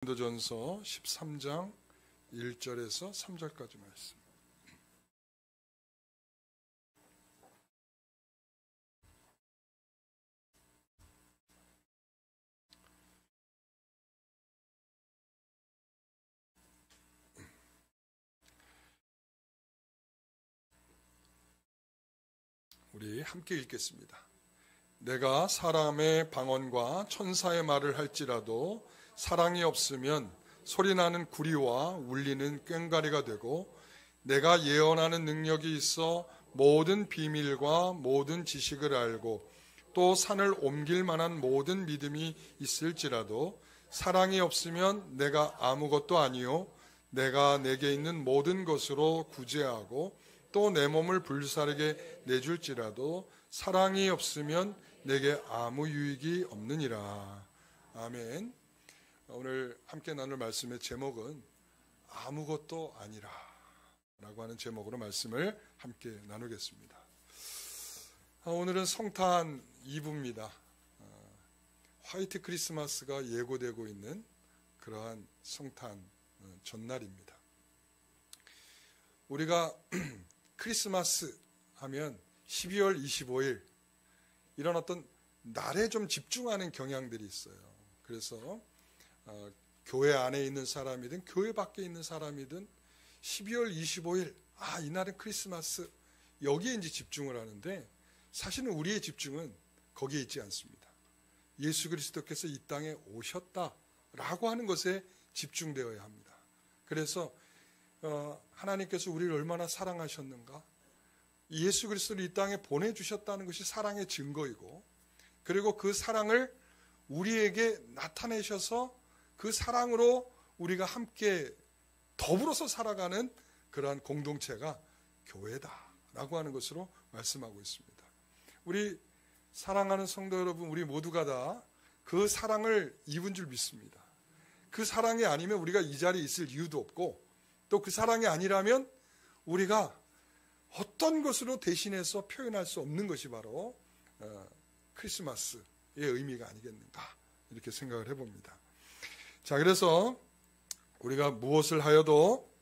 고린도전서 13장 1절에서 3절까지 말씀. 우리 함께 읽겠습니다. 내가 사람의 방언과 천사의 말을 할지라도 사랑이 없으면 소리나는 구리와 울리는 꽹과리가 되고, 내가 예언하는 능력이 있어 모든 비밀과 모든 지식을 알고 또 산을 옮길 만한 모든 믿음이 있을지라도 사랑이 없으면 내가 아무것도 아니요 내가 내게 있는 모든 것으로 구제하고 또 내 몸을 불사르게 내줄지라도 사랑이 없으면 내게 아무 유익이 없느니라. 아멘. 오늘 함께 나눌 말씀의 제목은 아무것도 아니라 라고 하는 제목으로 말씀을 함께 나누겠습니다. 오늘은 성탄 2부입니다. 화이트 크리스마스가 예고되고 있는 그러한 성탄 전날입니다. 우리가 크리스마스 하면 12월 25일 이런 어떤 날에 좀 집중하는 경향들이 있어요. 그래서 교회 안에 있는 사람이든 교회 밖에 있는 사람이든 12월 25일 이날은 크리스마스, 여기에 이제 집중을 하는데, 사실은 우리의 집중은 거기에 있지 않습니다. 예수 그리스도께서 이 땅에 오셨다라고 하는 것에 집중되어야 합니다. 그래서 하나님께서 우리를 얼마나 사랑하셨는가, 예수 그리스도를 이 땅에 보내주셨다는 것이 사랑의 증거이고, 그리고 그 사랑을 우리에게 나타내셔서 그 사랑으로 우리가 함께 더불어서 살아가는 그러한 공동체가 교회다라고 하는 것으로 말씀하고 있습니다. 우리 사랑하는 성도 여러분, 우리 모두가 다 그 사랑을 입은 줄 믿습니다. 그 사랑이 아니면 우리가 이 자리에 있을 이유도 없고, 또 그 사랑이 아니라면 우리가 어떤 것으로 대신해서 표현할 수 없는 것이 바로 크리스마스의 의미가 아니겠는가, 이렇게 생각을 해봅니다. 자, 그래서 우리가 무엇을 하여도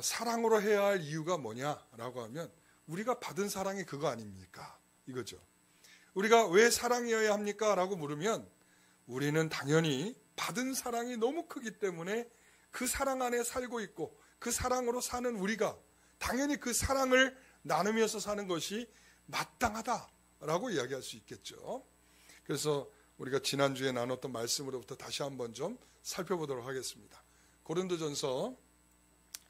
사랑으로 해야 할 이유가 뭐냐라고 하면, 우리가 받은 사랑이 그거 아닙니까? 이거죠. 우리가 왜 사랑이어야 합니까? 라고 물으면, 우리는 당연히 받은 사랑이 너무 크기 때문에 그 사랑 안에 살고 있고, 그 사랑으로 사는 우리가 당연히 그 사랑을 나누면서 사는 것이 마땅하다라고 이야기할 수 있겠죠. 그래서 우리가 지난주에 나눴던 말씀으로부터 다시 한번 좀 살펴보도록 하겠습니다. 고린도전서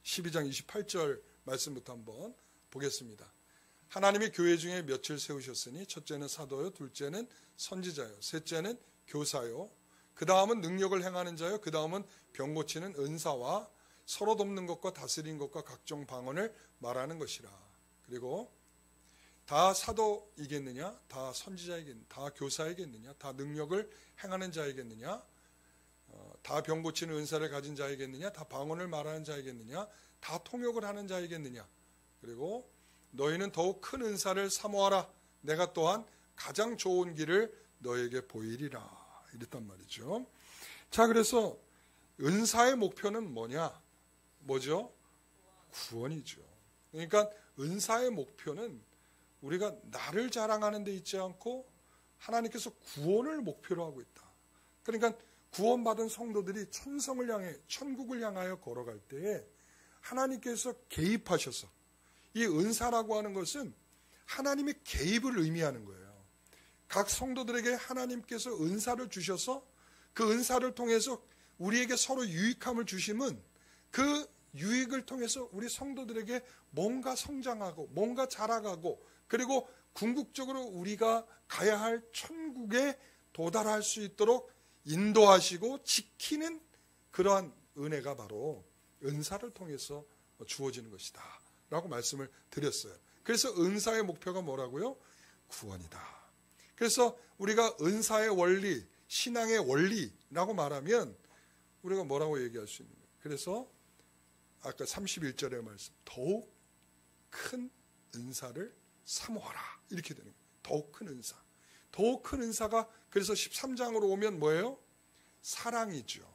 12장 28절 말씀부터 한번 보겠습니다. 하나님이 교회 중에 몇을 세우셨으니, 첫째는 사도요, 둘째는 선지자요, 셋째는 교사요, 그 다음은 능력을 행하는 자요, 그 다음은 병 고치는 은사와 서로 돕는 것과 다스린 것과 각종 방언을 말하는 것이라. 그리고 다 사도이겠느냐, 다 선지자이겠느냐, 다 교사이겠느냐, 다 능력을 행하는 자이겠느냐, 다 병 고치는 은사를 가진 자이겠느냐, 다 방언을 말하는 자이겠느냐, 다 통역을 하는 자이겠느냐. 그리고 너희는 더욱 큰 은사를 사모하라. 내가 또한 가장 좋은 길을 너에게 보이리라. 이랬단 말이죠. 자, 그래서 은사의 목표는 뭐죠? 구원이죠. 그러니까 은사의 목표는 우리가 나를 자랑하는 데 있지 않고 하나님께서 구원을 목표로 하고 있다. 그러니까 구원받은 성도들이 천성을 향해, 천국을 향하여 걸어갈 때에 하나님께서 개입하셔서, 이 은사라고 하는 것은 하나님의 개입을 의미하는 거예요. 각 성도들에게 하나님께서 은사를 주셔서 그 은사를 통해서 우리에게 서로 유익함을 주심은, 그 유익을 통해서 우리 성도들에게 뭔가 성장하고 뭔가 자라가고, 그리고 궁극적으로 우리가 가야 할 천국에 도달할 수 있도록 인도하시고 지키는 그러한 은혜가 바로 은사를 통해서 주어지는 것이다 라고 말씀을 드렸어요. 그래서 은사의 목표가 뭐라고요? 구원이다. 그래서 우리가 은사의 원리, 신앙의 원리라고 말하면 우리가 뭐라고 얘기할 수 있는 거예요? 그래서 아까 31절의 말씀, 더욱 큰 은사를 사모하라, 이렇게 되는 거예요. 더욱 큰 은사. 더욱 큰 은사가, 그래서 13장으로 오면 뭐예요? 사랑이죠.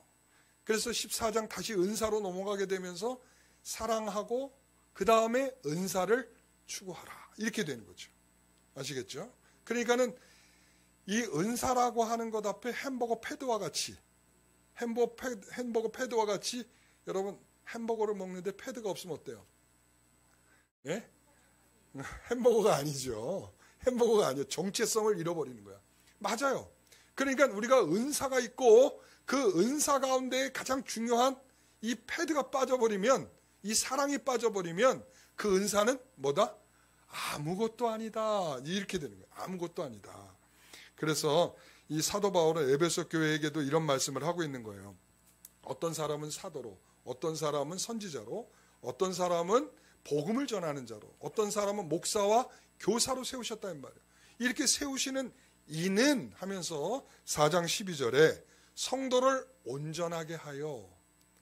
그래서 14장 다시 은사로 넘어가게 되면서 사랑하고 그 다음에 은사를 추구하라. 이렇게 되는 거죠. 아시겠죠? 그러니까는 이 은사라고 하는 것 앞에 햄버거 패드와 같이 여러분 햄버거를 먹는데 패드가 없으면 어때요? 예? 햄버거가 아니죠. 햄버거가 아니에요. 정체성을 잃어버리는 거야. 맞아요. 그러니까 우리가 은사가 있고 그 은사 가운데 가장 중요한 이 패드가 빠져버리면, 이 사랑이 빠져버리면 그 은사는 뭐다? 아무것도 아니다. 이렇게 되는 거예요. 아무것도 아니다. 그래서 이 사도 바울은 에베소 교회에게도 이런 말씀을 하고 있는 거예요. 어떤 사람은 사도로, 어떤 사람은 선지자로, 어떤 사람은 복음을 전하는 자로, 어떤 사람은 목사와 교사로 세우셨다는 말이에요. 이렇게 세우시는 이는 하면서 4장 12절에 성도를 온전하게 하여,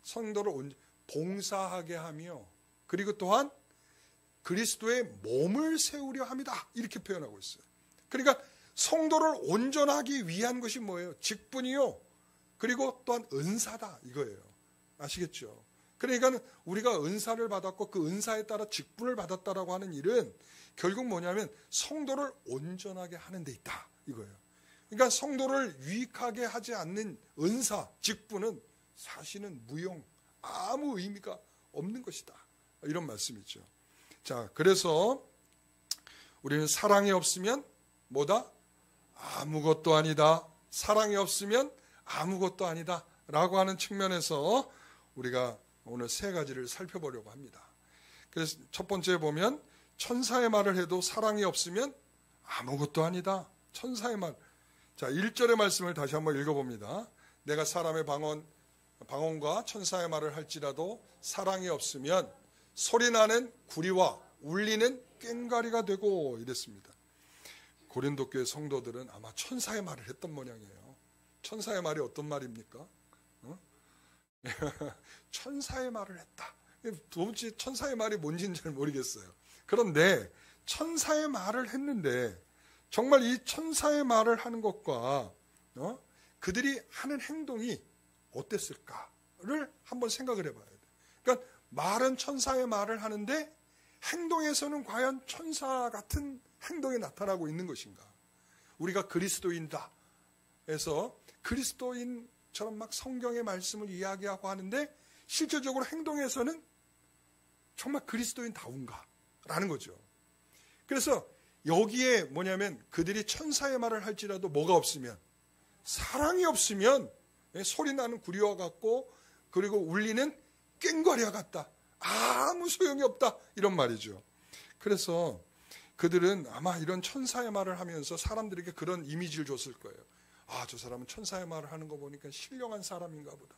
성도를 봉사하게 하며, 그리고 또한 그리스도의 몸을 세우려 합니다. 이렇게 표현하고 있어요. 그러니까 성도를 온전하기 위한 것이 뭐예요? 직분이요. 그리고 또한 은사다. 이거예요. 아시겠죠? 그러니까 우리가 은사를 받았고 그 은사에 따라 직분을 받았다라고 하는 일은 결국 뭐냐면 성도를 온전하게 하는 데 있다. 이거예요. 그러니까 성도를 유익하게 하지 않는 은사, 직분은 사실은 무용, 아무 의미가 없는 것이다. 이런 말씀이죠. 자, 그래서 우리는 사랑이 없으면 뭐다? 아무것도 아니다. 사랑이 없으면 아무것도 아니다. 라고 하는 측면에서 우리가 오늘 세 가지를 살펴보려고 합니다. 그래서 첫 번째 보면 천사의 말을 해도 사랑이 없으면 아무것도 아니다. 천사의 말. 자, 1절의 말씀을 다시 한번 읽어봅니다. 내가 사람의 방언과 천사의 말을 할지라도 사랑이 없으면 소리나는 구리와 울리는 꽹과리가 되고 이랬습니다. 고린도 교회 성도들은 아마 천사의 말을 했던 모양이에요. 천사의 말이 어떤 말입니까? 천사의 말을 했다. 도무지 천사의 말이 뭔지는 잘 모르겠어요. 그런데 천사의 말을 했는데 정말 이 천사의 말을 하는 것과 그들이 하는 행동이 어땠을까를 한번 생각을 해봐야 돼요. 그러니까 말은 천사의 말을 하는데 행동에서는 과연 천사 같은 행동이 나타나고 있는 것인가? 우리가 그리스도인다 해서 그리스도인처럼 막 성경의 말씀을 이야기하고 하는데 실질적으로 행동에서는 정말 그리스도인다운가? 라는 거죠. 그래서 여기에 뭐냐면 그들이 천사의 말을 할지라도 뭐가 없으면, 사랑이 없으면 소리나는 구리와 같고 그리고 울리는 꽹과리와 같다. 아무 소용이 없다. 이런 말이죠. 그래서 그들은 아마 이런 천사의 말을 하면서 사람들에게 그런 이미지를 줬을 거예요. 아, 저 사람은 천사의 말을 하는 거 보니까 신령한 사람인가 보다.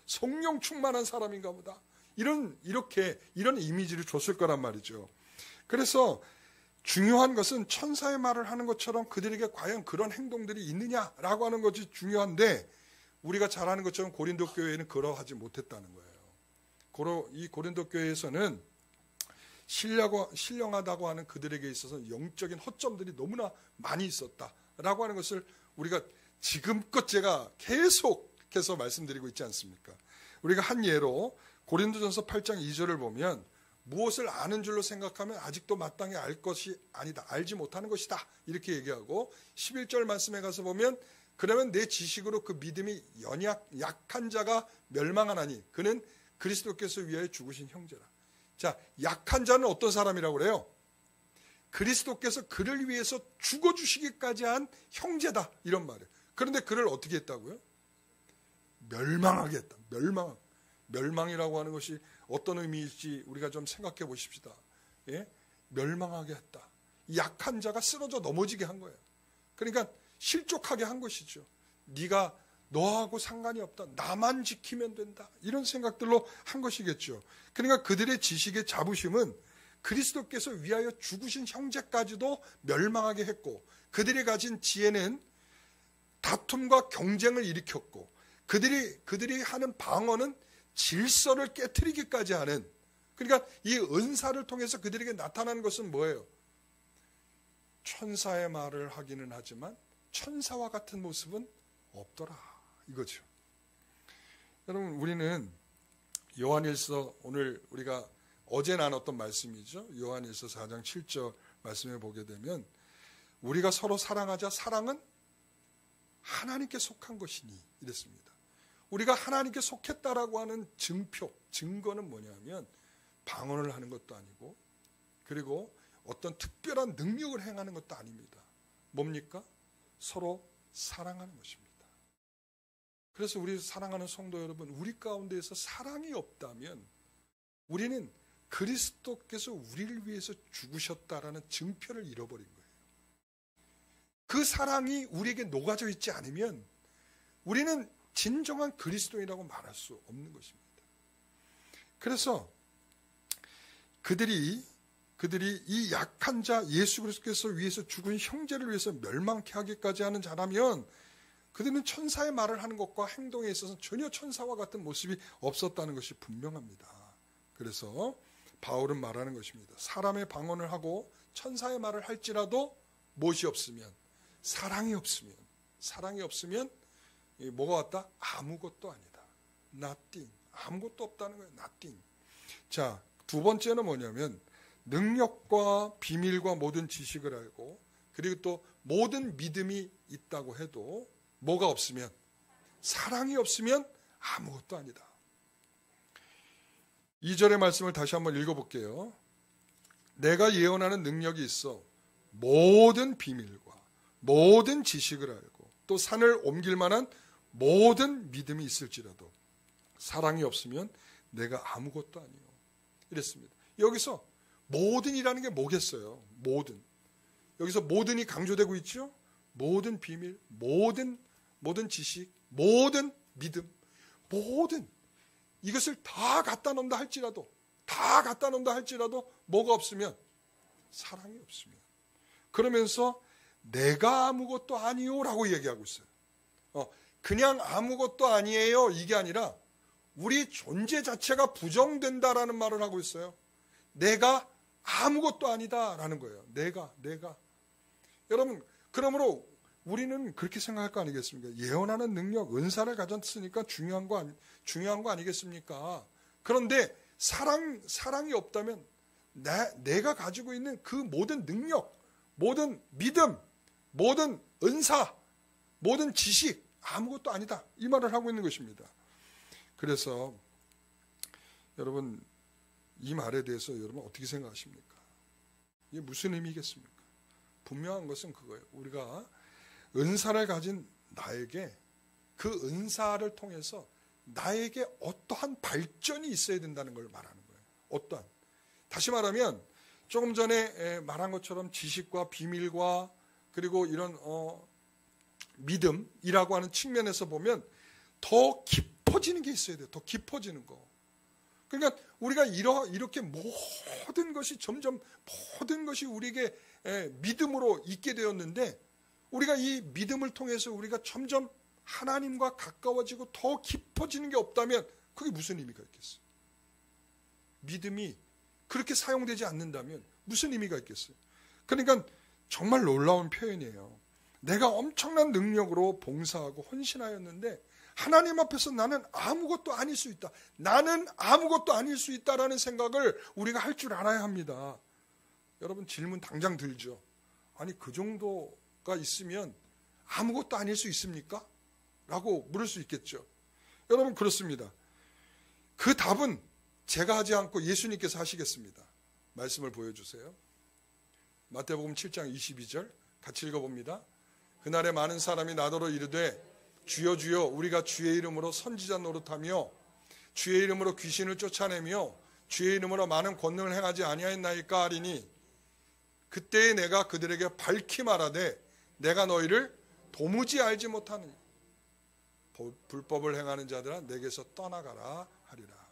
성령 충만한 사람인가 보다. 이런 이미지를 줬을 거란 말이죠. 그래서 중요한 것은 천사의 말을 하는 것처럼 그들에게 과연 그런 행동들이 있느냐라고 하는 것이 중요한데 우리가 잘 아는 것처럼 고린도 교회에는 그러하지 못했다는 거예요. 이 고린도 교회에서는 신령하다고 하는 그들에게 있어서 영적인 허점들이 너무나 많이 있었다라고 하는 것을 우리가 지금껏 제가 계속해서 말씀드리고 있지 않습니까? 우리가 한 예로 고린도전서 8장 2절을 보면 무엇을 아는 줄로 생각하면 아직도 마땅히 알 것이 아니다. 알지 못하는 것이다. 이렇게 얘기하고 11절 말씀에 가서 보면 그러면 내 지식으로 그 믿음이 약한 자가 멸망하나니 그는 그리스도께서 위하여 죽으신 형제라. 자, 약한 자는 어떤 사람이라고 그래요? 그리스도께서 그를 위해서 죽어주시기까지 한 형제다. 이런 말이에요. 그런데 그를 어떻게 했다고요? 멸망하게 했다. 멸망이라고 하는 것이 어떤 의미일지 우리가 좀 생각해 보십시다. 예? 멸망하게 했다. 약한 자가 쓰러져 넘어지게 한 거예요. 그러니까 실족하게 한 것이죠. 네가 너하고 상관이 없다. 나만 지키면 된다. 이런 생각들로 한 것이겠죠. 그러니까 그들의 지식의 자부심은 그리스도께서 위하여 죽으신 형제까지도 멸망하게 했고 그들이 가진 지혜는 다툼과 경쟁을 일으켰고 그들이 하는 방언은 질서를 깨트리기까지 하는, 그러니까 이 은사를 통해서 그들에게 나타나는 것은 뭐예요? 천사의 말을 하기는 하지만 천사와 같은 모습은 없더라. 이거죠. 여러분, 우리는 요한일서, 오늘 우리가 어제 나눴던 말씀이죠. 요한일서 4장 7절 말씀에 보게 되면 우리가 서로 사랑하자. 사랑은 하나님께 속한 것이니 이랬습니다. 우리가 하나님께 속했다라고 하는 증표, 증거는 뭐냐면 방언을 하는 것도 아니고, 그리고 어떤 특별한 능력을 행하는 것도 아닙니다. 뭡니까? 서로 사랑하는 것입니다. 그래서 우리 사랑하는 성도 여러분, 우리 가운데에서 사랑이 없다면 우리는 그리스도께서 우리를 위해서 죽으셨다라는 증표를 잃어버린 거예요. 그 사랑이 우리에게 녹아져 있지 않으면 우리는 진정한 그리스도인이라고 말할 수 없는 것입니다. 그래서 그들이 이 약한 자 예수 그리스도께서 위해서 죽은 형제를 위해서 멸망케 하기까지 하는 자라면 그들은 천사의 말을 하는 것과 행동에 있어서 전혀 천사와 같은 모습이 없었다는 것이 분명합니다. 그래서 바울은 말하는 것입니다. 사람의 방언을 하고 천사의 말을 할지라도 무엇이 없으면, 사랑이 없으면 뭐가 왔다? 아무것도 아니다. nothing. 아무것도 없다는 거예요. nothing. 자, 두 번째는 뭐냐면 능력과 비밀과 모든 지식을 알고, 그리고 또 모든 믿음이 있다고 해도 뭐가 없으면, 사랑이 없으면 아무것도 아니다. 2절의 말씀을 다시 한번 읽어볼게요. 내가 예언하는 능력이 있어 모든 비밀과 모든 지식을 알고 또 산을 옮길 만한 모든 믿음이 있을지라도 사랑이 없으면 내가 아무것도 아니요. 이랬습니다. 여기서 모든이라는 게 뭐겠어요? 모든. 여기서 모든이 강조되고 있죠? 모든 비밀, 모든 지식, 모든 믿음, 모든 이것을 다 갖다 놓는다 할지라도 뭐가 없으면, 사랑이 없으면, 그러면서 내가 아무것도 아니요라고 얘기하고 있어요. 그냥 아무것도 아니에요 이게 아니라 우리 존재 자체가 부정된다라는 말을 하고 있어요. 내가 아무것도 아니다라는 거예요. 내가. 여러분, 그러므로 우리는 그렇게 생각할 거 아니겠습니까? 예언하는 능력, 은사를 가졌으니까 중요한 거 아니겠습니까? 그런데 사랑이 없다면 내가 가지고 있는 그 모든 능력, 모든 믿음, 모든 은사, 모든 지식 아무것도 아니다. 이 말을 하고 있는 것입니다. 그래서 여러분, 이 말에 대해서 여러분 어떻게 생각하십니까? 이게 무슨 의미겠습니까? 분명한 것은 그거예요. 우리가 은사를 가진 나에게 그 은사를 통해서 나에게 어떠한 발전이 있어야 된다는 걸 말하는 거예요. 어떠한. 다시 말하면 조금 전에 말한 것처럼 지식과 비밀과 그리고 이런 믿음이라고 하는 측면에서 보면 더 깊어지는 게 있어야 돼요. 더 깊어지는 거. 그러니까 우리가 이렇게 모든 것이 점점 모든 것이 우리에게 믿음으로 있게 되었는데 우리가 이 믿음을 통해서 우리가 점점 하나님과 가까워지고 더 깊어지는 게 없다면 그게 무슨 의미가 있겠어요? 믿음이 그렇게 사용되지 않는다면 무슨 의미가 있겠어요? 그러니까 정말 놀라운 표현이에요. 내가 엄청난 능력으로 봉사하고 헌신하였는데 하나님 앞에서 나는 아무것도 아닐 수 있다. 나는 아무것도 아닐 수 있다라는 생각을 우리가 할 줄 알아야 합니다. 여러분, 질문 당장 들죠. 아니, 그 정도가 있으면 아무것도 아닐 수 있습니까? 라고 물을 수 있겠죠. 여러분, 그렇습니다. 그 답은 제가 하지 않고 예수님께서 하시겠습니다. 말씀을 보여주세요. 마태복음 7장 22절 같이 읽어봅니다. 그날에 많은 사람이 나더러 이르되 주여 주여 우리가 주의 이름으로 선지자 노릇하며 주의 이름으로 귀신을 쫓아내며 주의 이름으로 많은 권능을 행하지 아니하였나이까 하리니 그때에 내가 그들에게 밝히 말하되 내가 너희를 도무지 알지 못하느니 불법을 행하는 자들아 내게서 떠나가라 하리라.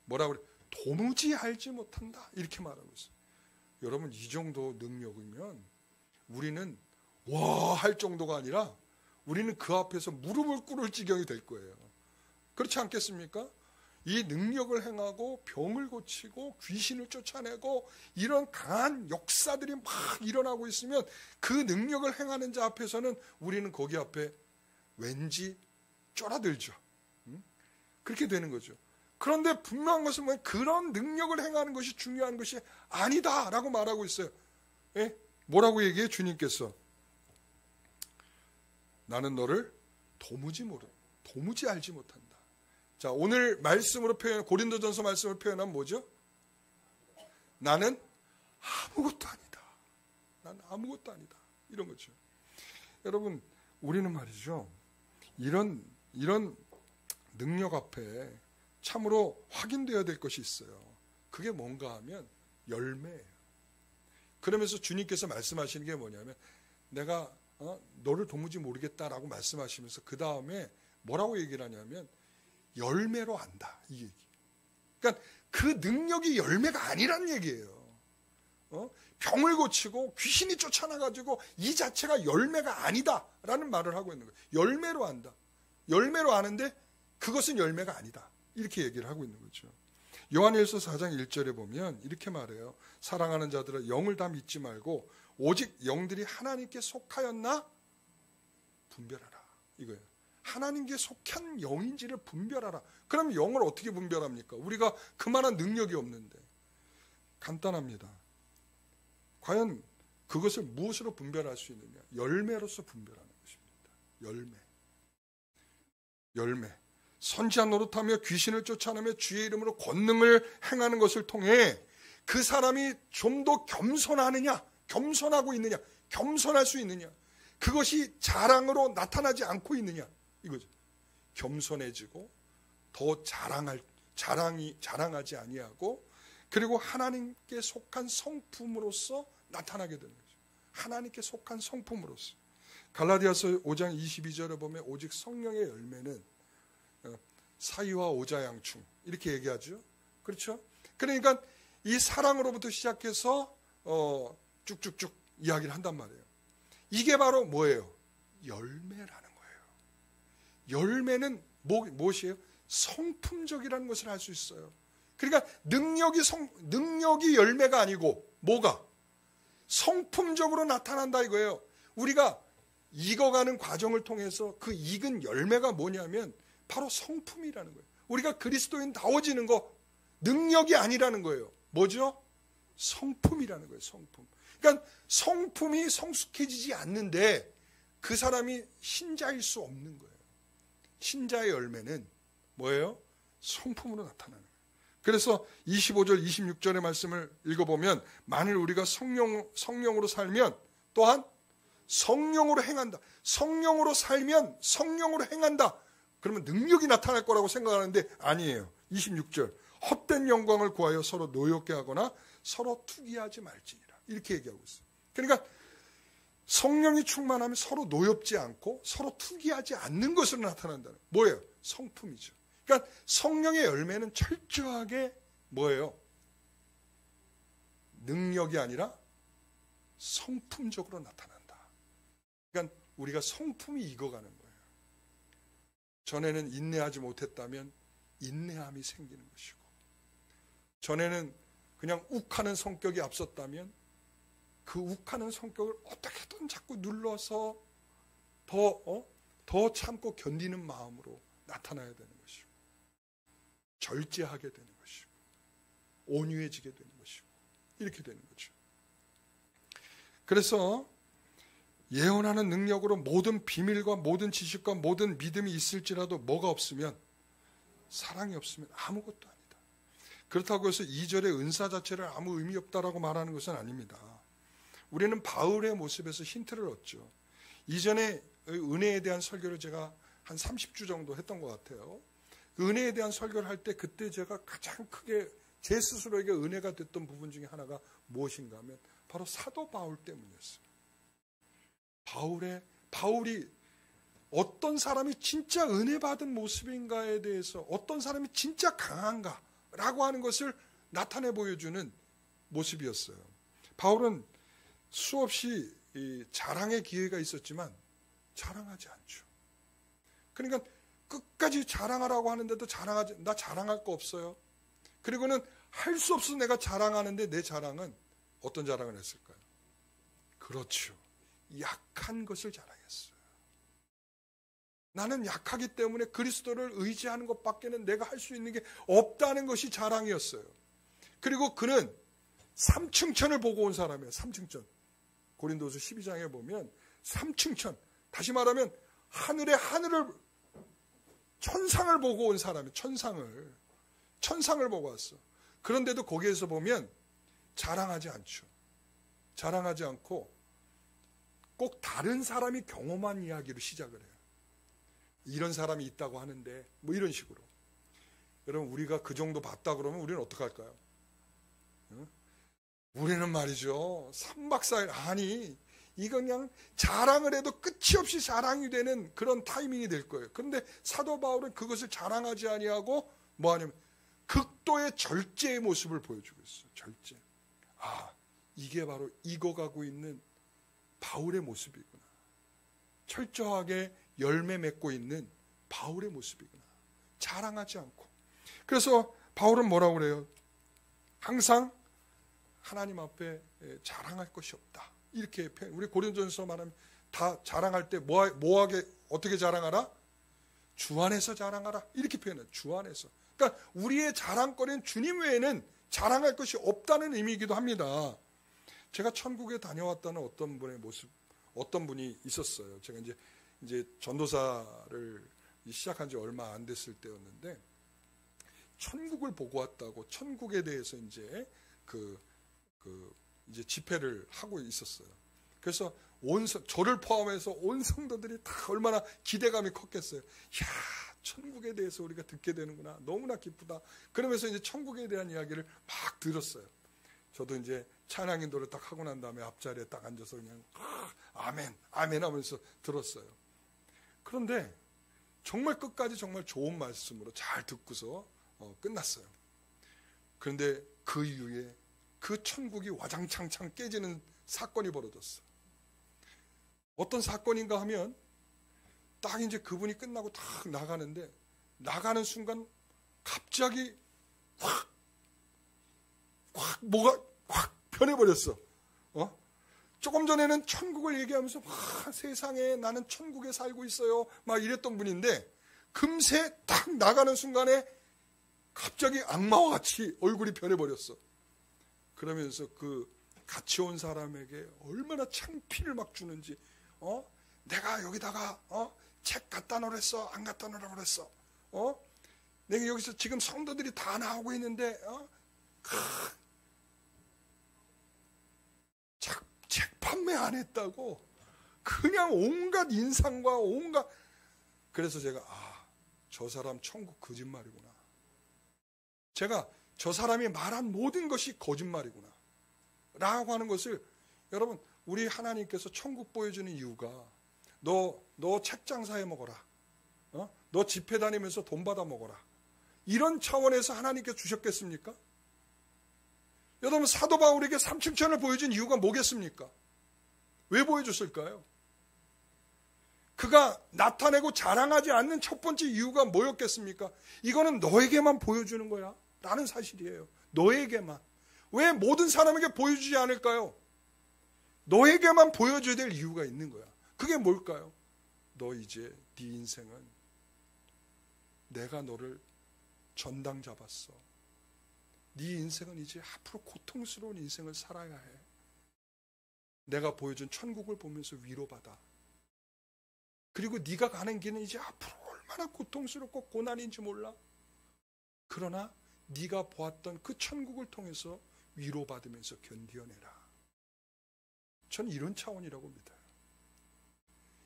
뭐라고 그래? 도무지 알지 못한다 이렇게 말하고 있어요. 여러분, 이 정도 능력이면 우리는 와 할 정도가 아니라 우리는 그 앞에서 무릎을 꿇을 지경이 될 거예요. 그렇지 않겠습니까? 이 능력을 행하고 병을 고치고 귀신을 쫓아내고 이런 강한 역사들이 막 일어나고 있으면 그 능력을 행하는 자 앞에서는 우리는 거기 앞에 왠지 쫄아들죠. 그렇게 되는 거죠. 그런데 분명한 것은 뭐예요? 그런 능력을 행하는 것이 중요한 것이 아니다라고 말하고 있어요. 예? 뭐라고 얘기해? 주님께서 나는 너를 도무지 알지 못한다. 자, 오늘 말씀으로 고린도전서 말씀을 표현하면 뭐죠? 나는 아무것도 아니다. 나는 아무것도 아니다. 이런 거죠. 여러분, 우리는 말이죠. 이런 능력 앞에 참으로 확인되어야 될 것이 있어요. 그게 뭔가 하면 열매예요. 그러면서 주님께서 말씀하시는 게 뭐냐면 내가 너를 도무지 모르겠다라고 말씀하시면서 그 다음에 뭐라고 얘기를 하냐면 열매로 안다. 이 얘기. 그러니까 그 능력이 열매가 아니란 얘기예요. 병을 고치고 귀신이 쫓아나가지고 이 자체가 열매가 아니다라는 말을 하고 있는 거예요. 열매로 안다. 열매로 아는데 그것은 열매가 아니다. 이렇게 얘기를 하고 있는 거죠. 요한일서 4장 1절에 보면 이렇게 말해요. 사랑하는 자들은 영을 다 믿지 말고 오직 영들이 하나님께 속하였나 분별하라. 이거예요. 하나님께 속한 영인지를 분별하라. 그럼 영을 어떻게 분별합니까? 우리가 그만한 능력이 없는데. 간단합니다. 과연 그것을 무엇으로 분별할 수 있느냐? 열매로서 분별하는 것입니다. 열매. 선지한 노릇하며 귀신을 쫓아내며 주의 이름으로 권능을 행하는 것을 통해 그 사람이 좀 더 겸손하고 있느냐, 겸손할 수 있느냐, 그것이 자랑으로 나타나지 않고 있느냐, 이거죠. 겸손해지고 더 자랑하지 아니하고 그리고 하나님께 속한 성품으로서 나타나게 되는 거죠. 하나님께 속한 성품으로서. 갈라디아서 5장 22절에 보면 오직 성령의 열매는 사이와 오자양충 이렇게 얘기하죠. 그렇죠? 그러니까 이 사랑으로부터 시작해서 쭉쭉쭉 이야기를 한단 말이에요. 이게 바로 뭐예요? 열매라는 거예요. 열매는 무엇이에요? 성품적이라는 것을 알 수 있어요. 그러니까 능력이 열매가 아니고 뭐가? 성품적으로 나타난다 이거예요. 우리가 익어가는 과정을 통해서 그 익은 열매가 뭐냐면 바로 성품이라는 거예요. 우리가 그리스도인다워지는 거 능력이 아니라는 거예요. 뭐죠? 성품이라는 거예요. 성품. 그러니까 성품이 성숙해지지 않는데 그 사람이 신자일 수 없는 거예요. 신자의 열매는 뭐예요? 성품으로 나타나는 거예요. 그래서 25절 26절의 말씀을 읽어보면 만일 우리가 성령으로 살면 또한 성령으로 행한다. 성령으로 살면 성령으로 행한다. 그러면 능력이 나타날 거라고 생각하는데 아니에요. 26절 헛된 영광을 구하여 서로 노엽게 하거나 서로 투기하지 말지니라. 이렇게 얘기하고 있어요. 그러니까 성령이 충만하면 서로 노엽지 않고 서로 투기하지 않는 것으로 나타난다는 거예요. 뭐예요? 성품이죠. 그러니까 성령의 열매는 철저하게 뭐예요? 능력이 아니라 성품적으로 나타난다. 그러니까 우리가 성품이 익어가는 거예요. 전에는 인내하지 못했다면 인내함이 생기는 것이고 전에는 그냥 욱하는 성격이 앞섰다면 그 욱하는 성격을 어떻게든 자꾸 눌러서 더 참고 견디는 마음으로 나타나야 되는 것이고 절제하게 되는 것이고 온유해지게 되는 것이고 이렇게 되는 거죠. 그래서 예언하는 능력으로 모든 비밀과 모든 지식과 모든 믿음이 있을지라도 뭐가 없으면 사랑이 없으면 아무것도 아니다. 그렇다고 해서 2절의 은사 자체를 아무 의미 없다라고 말하는 것은 아닙니다. 우리는 바울의 모습에서 힌트를 얻죠. 이전에 은혜에 대한 설교를 제가 한 30주 정도 했던 것 같아요. 그 은혜에 대한 설교를 할 때 그때 제가 가장 크게 제 스스로에게 은혜가 됐던 부분 중에 하나가 무엇인가 하면 바로 사도 바울 때문이었어요. 바울이 어떤 사람이 진짜 은혜 받은 모습인가에 대해서 어떤 사람이 진짜 강한가라고 하는 것을 나타내 보여주는 모습이었어요. 바울은 수없이 자랑의 기회가 있었지만 자랑하지 않죠. 그러니까 끝까지 자랑하라고 하는데도 나 자랑할 거 없어요. 그리고는 할 수 없어 내가 자랑하는데 내 자랑은 어떤 자랑을 했을까요? 그렇죠. 약한 것을 자랑했어요. 나는 약하기 때문에 그리스도를 의지하는 것밖에는 내가 할 수 있는 게 없다는 것이 자랑이었어요. 그리고 그는 삼층천을 보고 온 사람이에요. 삼층천. 고린도서 12장에 보면 삼층천, 다시 말하면 하늘의 하늘을, 천상을 보고 온 사람이에요. 천상을 보고 왔어. 그런데도 거기에서 보면 자랑하지 않죠. 자랑하지 않고 꼭 다른 사람이 경험한 이야기로 시작을 해요. 이런 사람이 있다고 하는데 뭐 이런 식으로. 여러분, 우리가 그 정도 봤다 그러면 우리는 어떡할까요? 우리는 말이죠, 3박 4일, 아니 이건 그냥 자랑을 해도 끝이 없이 자랑이 되는 그런 타이밍이 될 거예요. 그런데 사도 바울은 그것을 자랑하지 아니하고 뭐 하냐면 극도의 절제의 모습을 보여주고 있어요. 절제. 아, 이게 바로 익어가고 있는 바울의 모습이구나. 철저하게 열매 맺고 있는 바울의 모습이구나. 자랑하지 않고. 그래서 바울은 뭐라고 그래요? 항상 하나님 앞에 자랑할 것이 없다. 이렇게 표현. 우리 고린도전서 말하면 다 자랑할 때 뭐하게 어떻게 자랑하라? 주 안에서 자랑하라. 이렇게 표현해요. 주 안에서. 그러니까 우리의 자랑거리는 주님 외에는 자랑할 것이 없다는 의미이기도 합니다. 제가 천국에 다녀왔다는 어떤 분의 모습, 어떤 분이 있었어요. 제가 이제 전도사를 시작한 지 얼마 안 됐을 때였는데, 천국을 보고 왔다고 천국에 대해서 이제 이제 집회를 하고 있었어요. 그래서 저를 포함해서 온 성도들이 다 얼마나 기대감이 컸겠어요. 이야, 천국에 대해서 우리가 듣게 되는구나. 너무나 기쁘다. 그러면서 이제 천국에 대한 이야기를 막 들었어요. 저도 이제 찬양 인도를 딱 하고 난 다음에 앞자리에 딱 앉아서 그냥 아멘, 아멘 하면서 들었어요. 그런데 정말 끝까지 정말 좋은 말씀으로 잘 듣고서 끝났어요. 그런데 그 이후에 그 천국이 와장창창 깨지는 사건이 벌어졌어. 어떤 사건인가 하면 딱 이제 그분이 끝나고 딱 나가는데, 나가는 순간 갑자기 뭐가 확 변해버렸어. 조금 전에는 천국을 얘기하면서 세상에 나는 천국에 살고 있어요 막 이랬던 분인데, 금세 딱 나가는 순간에 갑자기 악마와 같이 얼굴이 변해버렸어. 그러면서 그 같이 온 사람에게 얼마나 창피를 막 주는지, 내가 여기다가 책 갖다 놓으랬어, 안 갖다 놓으라고 그랬어, 내가 여기서 지금 성도들이 다 나오고 있는데 책 판매 안 했다고 그냥 온갖 인상과 온갖. 그래서 제가 저 사람 천국 거짓말이구나. 제가 저 사람이 말한 모든 것이 거짓말이구나 라고 하는 것을, 여러분, 우리 하나님께서 천국 보여주는 이유가 너 책 장사해 먹어라, 너 집회 다니면서 돈 받아 먹어라, 이런 차원에서 하나님께 주셨겠습니까? 여러분, 사도 바울에게 삼층천을 보여준 이유가 뭐겠습니까? 왜 보여줬을까요? 그가 나타내고 자랑하지 않는 첫 번째 이유가 뭐였겠습니까? 이거는 너에게만 보여주는 거야 라는 사실이에요. 너에게만. 왜 모든 사람에게 보여주지 않을까요? 너에게만 보여줘야 될 이유가 있는 거야. 그게 뭘까요? 너 이제 네 인생은 내가 너를 전당 잡았어. 네 인생은 이제 앞으로 고통스러운 인생을 살아야 해. 내가 보여준 천국을 보면서 위로받아. 그리고 네가 가는 길은 이제 앞으로 얼마나 고통스럽고 고난인지 몰라. 그러나 네가 보았던 그 천국을 통해서 위로받으면서 견디어내라. 저는 이런 차원이라고 믿어요.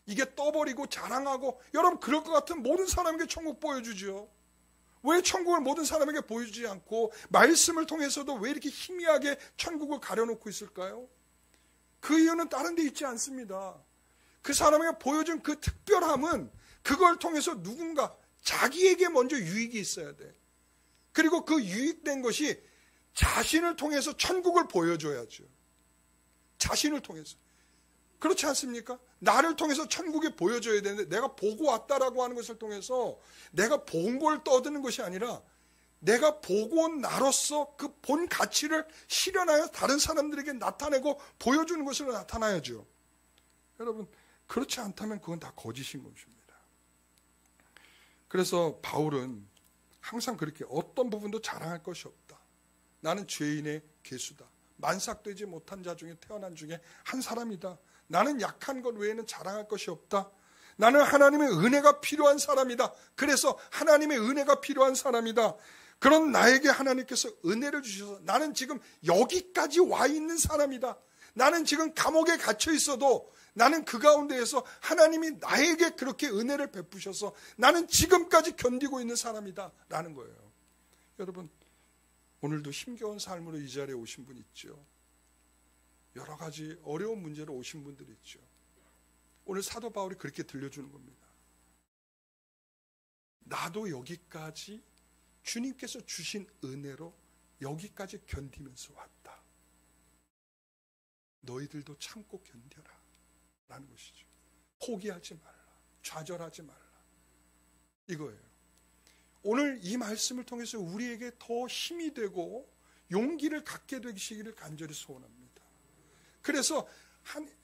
이게 떠버리고 자랑하고, 여러분 그럴 것 같으면 모든 사람에게 천국 보여주죠. 왜 천국을 모든 사람에게 보여주지 않고 말씀을 통해서도 왜 이렇게 희미하게 천국을 가려놓고 있을까요? 그 이유는 다른 데 있지 않습니다. 그 사람에게 보여준 그 특별함은 그걸 통해서 누군가 자기에게 먼저 유익이 있어야 돼. 그리고 그 유익된 것이 자신을 통해서 천국을 보여줘야죠. 자신을 통해서. 그렇지 않습니까? 나를 통해서 천국이 보여줘야 되는데, 내가 보고 왔다라고 하는 것을 통해서 내가 본 걸 떠드는 것이 아니라 내가 보고 온 나로서 그 본 가치를 실현하여 다른 사람들에게 나타내고 보여주는 것으로 나타나야죠. 여러분, 그렇지 않다면 그건 다 거짓인 것입니다. 그래서 바울은 항상 그렇게 어떤 부분도 자랑할 것이 없다. 나는 죄인의 개수다. 만삭되지 못한 자 중에 태어난 중에 한 사람이다. 나는 약한 것 외에는 자랑할 것이 없다. 나는 하나님의 은혜가 필요한 사람이다. 그래서 하나님의 은혜가 필요한 사람이다. 그런 나에게 하나님께서 은혜를 주셔서 나는 지금 여기까지 와 있는 사람이다. 나는 지금 감옥에 갇혀 있어도 나는 그 가운데에서 하나님이 나에게 그렇게 은혜를 베푸셔서 나는 지금까지 견디고 있는 사람이다 라는 거예요. 여러분, 오늘도 힘겨운 삶으로 이 자리에 오신 분 있죠. 여러 가지 어려운 문제로 오신 분들이 있죠. 오늘 사도 바울이 그렇게 들려주는 겁니다. 나도 여기까지 주님께서 주신 은혜로 여기까지 견디면서 왔다. 너희들도 참고 견뎌라 라는 것이죠. 포기하지 말라. 좌절하지 말라. 이거예요. 오늘 이 말씀을 통해서 우리에게 더 힘이 되고 용기를 갖게 되시기를 간절히 소원합니다. 그래서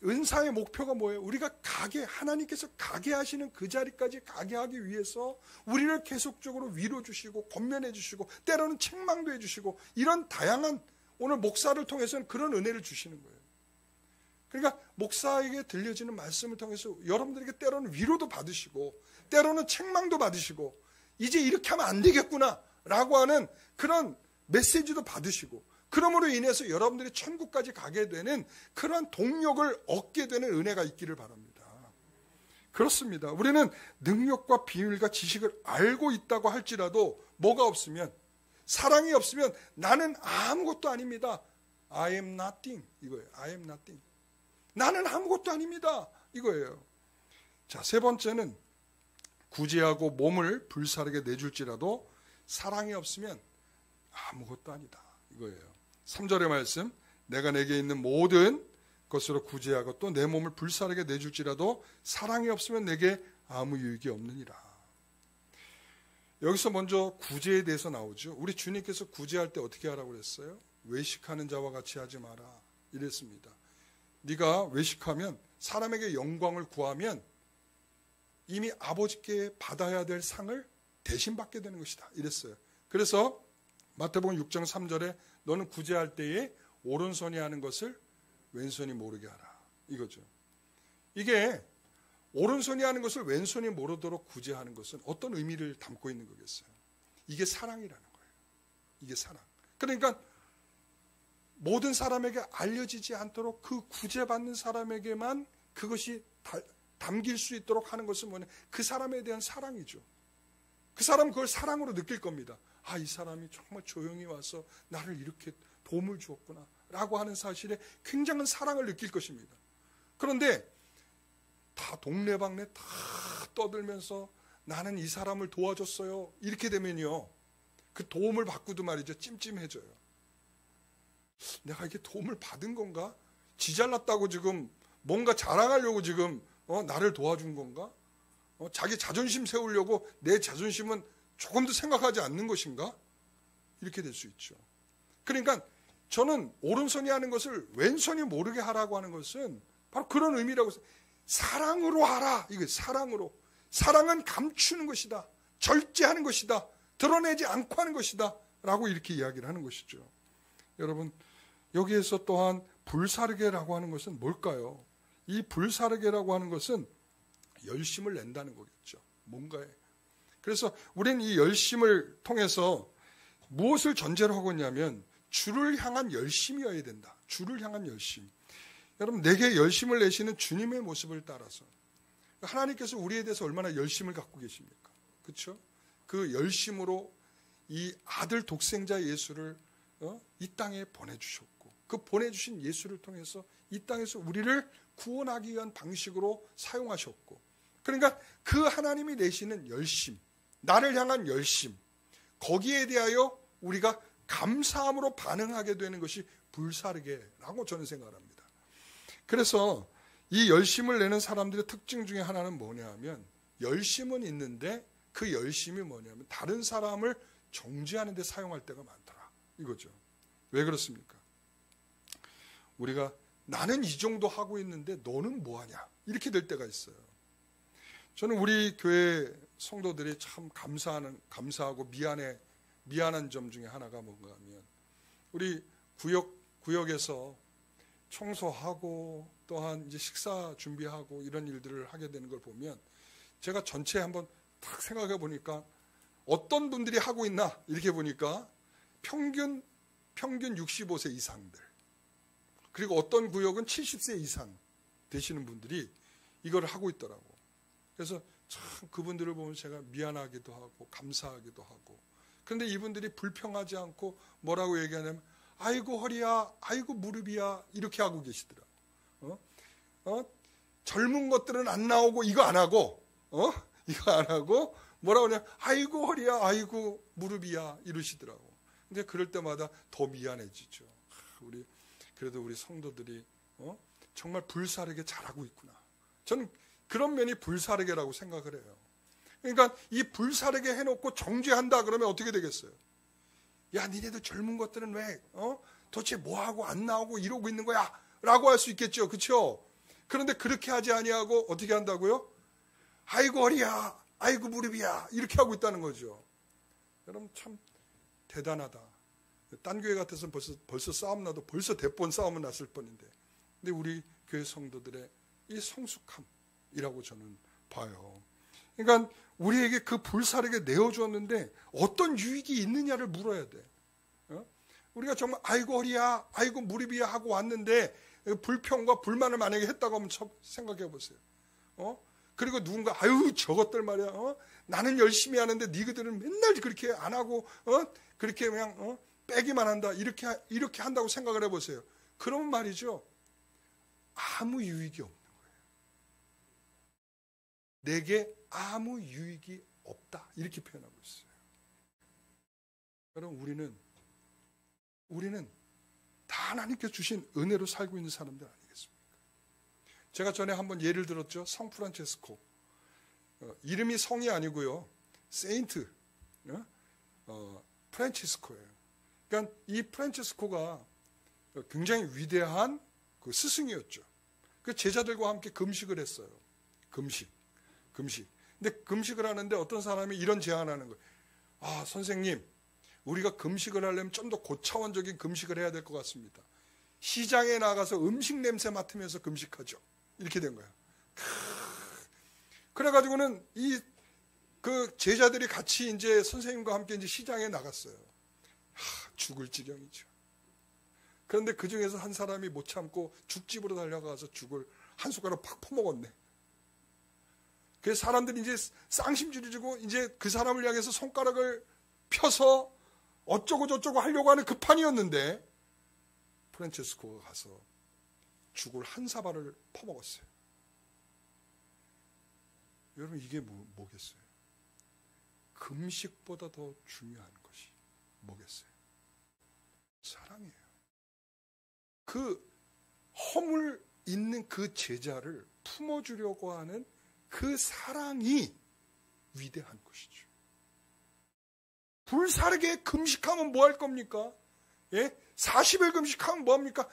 은사의 목표가 뭐예요? 우리가 하나님께서 가게 하시는 그 자리까지 가게 하기 위해서 우리를 계속적으로 위로 주시고 권면해 주시고 때로는 책망도 해 주시고 이런 다양한 오늘 목사를 통해서는 그런 은혜를 주시는 거예요. 그러니까 목사에게 들려지는 말씀을 통해서 여러분들에게 때로는 위로도 받으시고 때로는 책망도 받으시고 이제 이렇게 하면 안 되겠구나 라고 하는 그런 메시지도 받으시고 그러므로 인해서 여러분들이 천국까지 가게 되는 그런 동력을 얻게 되는 은혜가 있기를 바랍니다. 그렇습니다. 우리는 능력과 비밀과 지식을 알고 있다고 할지라도 뭐가 없으면, 사랑이 없으면 나는 아무것도 아닙니다. I am nothing 이거예요. I am nothing. 나는 아무것도 아닙니다. 이거예요. 자, 세 번째는 구제하고 몸을 불사르게 내줄지라도 사랑이 없으면 아무것도 아니다. 이거예요. 3절의 말씀, 내가 내게 있는 모든 것으로 구제하고 또 내 몸을 불사르게 내줄지라도 사랑이 없으면 내게 아무 유익이 없느니라. 여기서 먼저 구제에 대해서 나오죠. 우리 주님께서 구제할 때 어떻게 하라고 그랬어요? 외식하는 자와 같이 하지 마라 이랬습니다. 네가 외식하면 사람에게 영광을 구하면 이미 아버지께 받아야 될 상을 대신 받게 되는 것이다 이랬어요. 그래서 마태복음 6장 3절에 너는 구제할 때에 오른손이 하는 것을 왼손이 모르게 하라 이거죠. 이게 오른손이 하는 것을 왼손이 모르도록 구제하는 것은 어떤 의미를 담고 있는 거겠어요? 이게 사랑이라는 거예요. 이게 사랑. 그러니까 모든 사람에게 알려지지 않도록 그 구제받는 사람에게만 그것이 담길 수 있도록 하는 것은 뭐냐? 그 사람에 대한 사랑이죠. 그 사람은 그걸 사랑으로 느낄 겁니다. 아, 이 사람이 정말 조용히 와서 나를 이렇게 도움을 주었구나 라고 하는 사실에 굉장한 사랑을 느낄 것입니다. 그런데 다 동네방네 다 떠들면서 나는 이 사람을 도와줬어요 이렇게 되면요, 그 도움을 받고도 말이죠 찜찜해져요. 내가 이게 도움을 받은 건가? 지 잘났다고 지금 뭔가 자랑하려고 지금 나를 도와준 건가? 자기 자존심 세우려고 내 자존심은 조금도 생각하지 않는 것인가? 이렇게 될 수 있죠. 그러니까 저는 오른손이 하는 것을 왼손이 모르게 하라고 하는 것은 바로 그런 의미라고 해서 사랑으로 하라. 이게 사랑으로. 사랑은 감추는 것이다. 절제하는 것이다. 드러내지 않고 하는 것이다. 라고 이렇게 이야기를 하는 것이죠. 여러분, 여기에서 또한 불사르게라고 하는 것은 뭘까요? 이 불사르게라고 하는 것은 열심을 낸다는 거겠죠. 뭔가에. 그래서 우리는 이 열심을 통해서 무엇을 전제로 하고 있냐면 주를 향한 열심이어야 된다. 주를 향한 열심. 여러분, 내게 열심을 내시는 주님의 모습을 따라서 하나님께서 우리에 대해서 얼마나 열심을 갖고 계십니까? 그렇죠? 그 열심으로 이 아들 독생자 예수를 이 땅에 보내주셨고 그 보내주신 예수를 통해서 이 땅에서 우리를 구원하기 위한 방식으로 사용하셨고, 그러니까 그 하나님이 내시는 열심, 나를 향한 열심, 거기에 대하여 우리가 감사함으로 반응하게 되는 것이 불사르게라고 저는 생각을 합니다. 그래서 이 열심을 내는 사람들의 특징 중에 하나는 뭐냐 하면, 열심은 있는데 그 열심이 뭐냐면 다른 사람을 정죄하는 데 사용할 때가 많더라 이거죠. 왜 그렇습니까? 우리가 나는 이 정도 하고 있는데 너는 뭐하냐 이렇게 될 때가 있어요. 저는 우리 교회 성도들이 참 감사하고 미안한 점 중에 하나가 뭔가 하면, 우리 구역에서 청소하고 또한 이제 식사 준비하고 이런 일들을 하게 되는 걸 보면, 제가 전체 한번 딱 생각해 보니까 어떤 분들이 하고 있나 이렇게 보니까 평균 65세 이상들, 그리고 어떤 구역은 70세 이상 되시는 분들이 이걸 하고 있더라고. 그래서 참 그분들을 보면 제가 미안하기도 하고 감사하기도 하고, 그런데 이분들이 불평하지 않고 뭐라고 얘기하냐면 아이고 허리야, 아이고 무릎이야, 이렇게 하고 계시더라고. 젊은 것들은 안 나오고 이거 안 하고 뭐라고 하냐, 아이고 허리야, 아이고 무릎이야 이러시더라고. 근데 그럴 때마다 더 미안해지죠. 그래도 우리 성도들이 정말 불사르게 잘하고 있구나. 저는 그런 면이 불사르게라고 생각을 해요. 그러니까 이 불사르게 해놓고 정죄한다 그러면 어떻게 되겠어요? 야, 니네들 젊은 것들은 왜 도대체 뭐하고 안 나오고 이러고 있는 거야? 라고 할 수 있겠죠. 그렇죠? 그런데 그렇게 하지 아니하고 어떻게 한다고요? 아이고 허리야, 아이고 무릎이야, 이렇게 하고 있다는 거죠. 여러분 참 대단하다. 딴 교회 같아서는 벌써 싸움 나도 벌써 대본 싸움은 났을 뻔인데, 근데 우리 교회 성도들의 이 성숙함이라고 저는 봐요. 그러니까 우리에게 그 불사르게 내어주었는데 어떤 유익이 있느냐를 물어야 돼. 우리가 정말 아이고 허리야, 아이고 무릎이야 하고 왔는데 불평과 불만을 만약에 했다고 하면 생각해 보세요. 그리고 누군가 아유 저것들 말이야, 나는 열심히 하는데 니그들은 맨날 그렇게 안 하고 그렇게 그냥 빼기만 한다, 이렇게 한다고 생각을 해보세요. 그러면 말이죠, 아무 유익이 없는 거예요. 내게 아무 유익이 없다, 이렇게 표현하고 있어요. 여러분 우리는 다 하나님께 주신 은혜로 살고 있는 사람들 아니겠습니까? 제가 전에 한번 예를 들었죠. 성 프란체스코. 이름이 성이 아니고요, 세인트 프란체스코예요. 그러니까 이 프란체스코가 굉장히 위대한 그 스승이었죠. 그 제자들과 함께 금식을 했어요. 금식. 근데 금식을 하는데 어떤 사람이 이런 제안하는 거예요. 아, 선생님, 우리가 금식을 하려면 좀 더 고차원적인 금식을 해야 될 것 같습니다. 시장에 나가서 음식 냄새 맡으면서 금식하죠. 이렇게 된 거야. 그래가지고는 그 제자들이 같이 이제 선생님과 함께 이제 시장에 나갔어요. 죽을 지경이죠. 그런데 그 중에서 한 사람이 못 참고 죽집으로 달려가서 죽을 한 숟가락 팍 퍼먹었네. 그래서 사람들이 이제 쌍심줄이고 이제 그 사람을 향해서 손가락을 펴서 어쩌고 저쩌고 하려고 하는 그 판이었는데, 프란체스코가 가서 죽을 한 사발을 퍼먹었어요. 여러분 이게 뭐겠어요? 금식보다 더 중요한 것이 뭐겠어요? 사랑이에요. 그 허물 있는 그 제자를 품어주려고 하는 그 사랑이 위대한 것이죠. 불사르게 금식하면 뭐 할 겁니까? 40일 금식하면 뭐 합니까?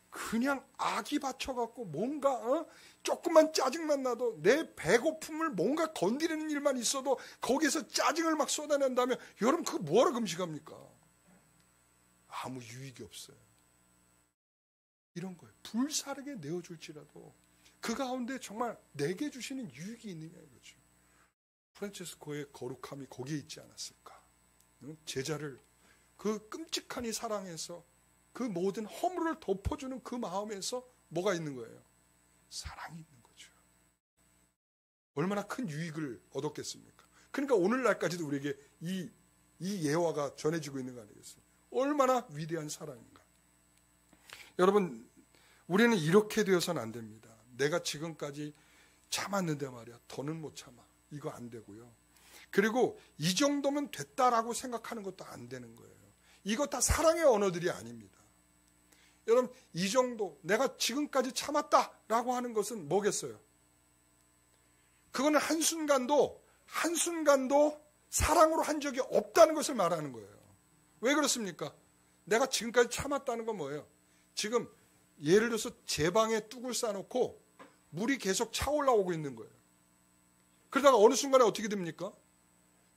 그냥 악이 받쳐갖고 뭔가 조금만 짜증만 나도 내 배고픔을 뭔가 건드리는 일만 있어도 거기에서 짜증을 막 쏟아낸다면 여러분 그거 뭐하러 금식합니까? 아무 유익이 없어요. 이런 거예요. 불사르게 내어줄지라도 그 가운데 정말 내게 주시는 유익이 있느냐 이거죠. 프란체스코의 거룩함이 거기에 있지 않았을까? 제자를 그 끔찍하니 사랑해서 그 모든 허물을 덮어주는 그 마음에서 뭐가 있는 거예요? 사랑이 있는 거죠. 얼마나 큰 유익을 얻었겠습니까? 그러니까 오늘날까지도 우리에게 이 예화가 전해지고 있는 거 아니겠어요? 얼마나 위대한 사랑인가. 여러분 우리는 이렇게 되어서는 안 됩니다. 내가 지금까지 참았는데 말이야 더는 못 참아, 이거 안 되고요. 그리고 이 정도면 됐다라고 생각하는 것도 안 되는 거예요. 이거 다 사랑의 언어들이 아닙니다. 여러분 이 정도 내가 지금까지 참았다라고 하는 것은 뭐겠어요? 그거는 한순간도 사랑으로 한 적이 없다는 것을 말하는 거예요. 왜 그렇습니까? 내가 지금까지 참았다는 건 뭐예요? 지금 예를 들어서 제 방에 뚝을 쌓아놓고 물이 계속 차올라오고 있는 거예요. 그러다가 어느 순간에 어떻게 됩니까?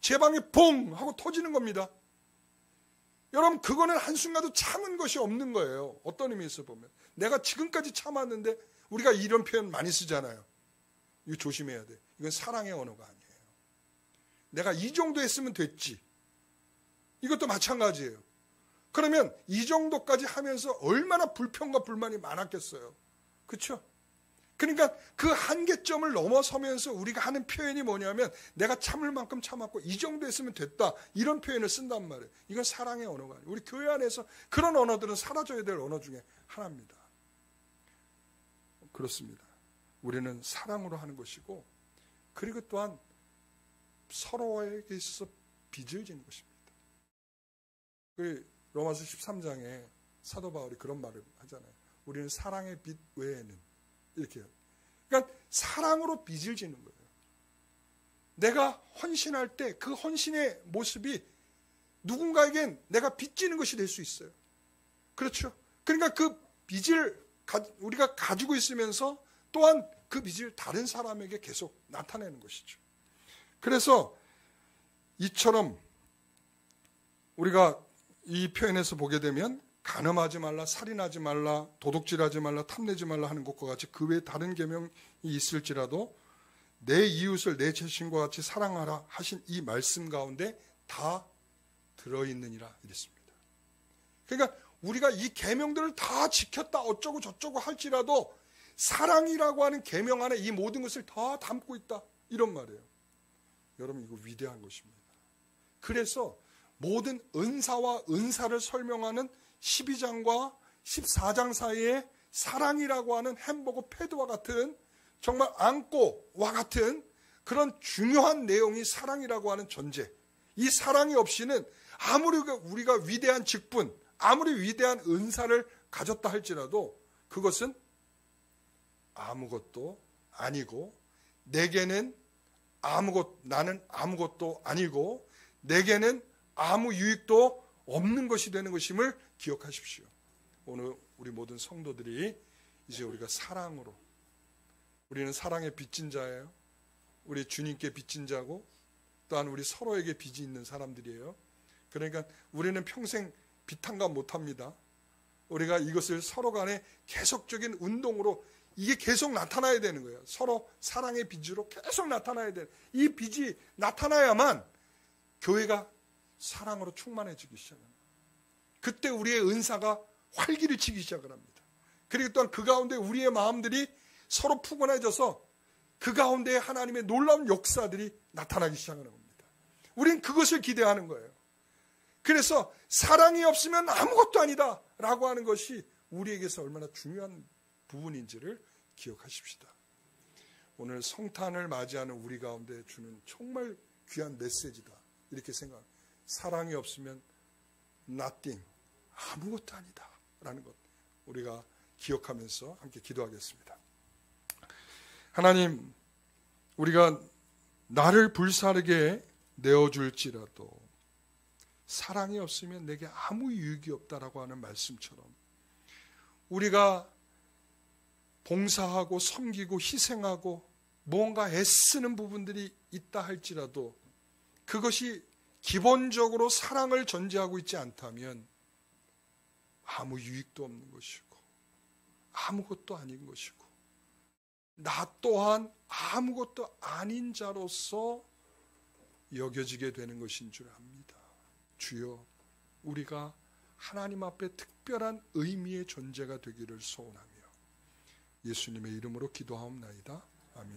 제 방에 봉 하고 터지는 겁니다. 여러분, 그거는 한순간도 참은 것이 없는 거예요. 어떤 의미에서 보면. 내가 지금까지 참았는데, 우리가 이런 표현 많이 쓰잖아요. 이거 조심해야 돼. 이건 사랑의 언어가 아니에요. 내가 이 정도 했으면 됐지. 이것도 마찬가지예요. 그러면 이 정도까지 하면서 얼마나 불평과 불만이 많았겠어요. 그렇죠? 그러니까 그 한계점을 넘어서면서 우리가 하는 표현이 뭐냐면, 내가 참을 만큼 참았고 이 정도 했으면 됐다, 이런 표현을 쓴단 말이에요. 이건 사랑의 언어가 아니에요. 우리 교회 안에서 그런 언어들은 사라져야 될 언어 중에 하나입니다. 그렇습니다. 우리는 사랑으로 하는 것이고, 그리고 또한 서로에게 있어서 빚을 지는 것입니다. 그 로마서 13장에 사도 바울이 그런 말을 하잖아요. 우리는 사랑의 빚 외에는, 이렇게 해요. 그러니까 사랑으로 빚을 지는 거예요. 내가 헌신할 때 그 헌신의 모습이 누군가에겐 내가 빚지는 것이 될 수 있어요. 그렇죠? 그러니까 그 빚을 우리가 가지고 있으면서 또한 그 빚을 다른 사람에게 계속 나타내는 것이죠. 그래서 이처럼 우리가 이 표현에서 보게 되면, 간음하지 말라, 살인하지 말라, 도둑질하지 말라, 탐내지 말라 하는 것과 같이 그 외에 다른 계명이 있을지라도 내 이웃을 내 자신과 같이 사랑하라 하신 이 말씀 가운데 다 들어있느니라 이랬습니다. 그러니까 우리가 이 계명들을 다 지켰다 어쩌고 저쩌고 할지라도 사랑이라고 하는 계명 안에 이 모든 것을 다 담고 있다, 이런 말이에요. 여러분, 이거 위대한 것입니다. 그래서 모든 은사와 은사를 설명하는 12장과 14장 사이에 사랑이라고 하는 햄버거 패드와 같은, 정말 안고와 같은 그런 중요한 내용이 사랑이라고 하는 존재. 이 사랑이 없이는 아무리 우리가 위대한 직분, 아무리 위대한 은사를 가졌다 할지라도 그것은 아무것도 아니고, 내게는 나는 아무것도 아니고, 내게는 아무 유익도 없는 것이 되는 것임을 기억하십시오. 오늘 우리 모든 성도들이 이제 우리가 사랑으로, 우리는 사랑의 빚진 자예요. 우리 주님께 빚진 자고, 또한 우리 서로에게 빚이 있는 사람들이에요. 그러니까 우리는 평생 빚탕감 못합니다. 우리가 이것을 서로 간에 계속적인 운동으로 이게 계속 나타나야 되는 거예요. 서로 사랑의 빚으로 계속 나타나야 되는, 이 빚이 나타나야만 교회가 사랑으로 충만해지기 시작합니다. 그때 우리의 은사가 활기를 치기 시작을 합니다. 그리고 또한 그 가운데 우리의 마음들이 서로 푸근해져서 그 가운데 하나님의 놀라운 역사들이 나타나기 시작하는 겁니다. 우리는 그것을 기대하는 거예요. 그래서 사랑이 없으면 아무것도 아니다 라고 하는 것이 우리에게서 얼마나 중요한 부분인지를 기억하십시다. 오늘 성탄을 맞이하는 우리 가운데 주는 정말 귀한 메시지다, 이렇게 생각합니다. 사랑이 없으면 nothing, 아무것도 아니다 라는 것, 우리가 기억하면서 함께 기도하겠습니다. 하나님, 우리가 나를 불사르게 내어줄지라도 사랑이 없으면 내게 아무 유익이 없다라고 하는 말씀처럼, 우리가 봉사하고 섬기고 희생하고 뭔가 애쓰는 부분들이 있다 할지라도 그것이 기본적으로 사랑을 전제하고 있지 않다면 아무 유익도 없는 것이고 아무것도 아닌 것이고, 나 또한 아무것도 아닌 자로서 여겨지게 되는 것인 줄 압니다. 주여, 우리가 하나님 앞에 특별한 의미의 존재가 되기를 소원하며 예수님의 이름으로 기도하옵나이다. 아멘.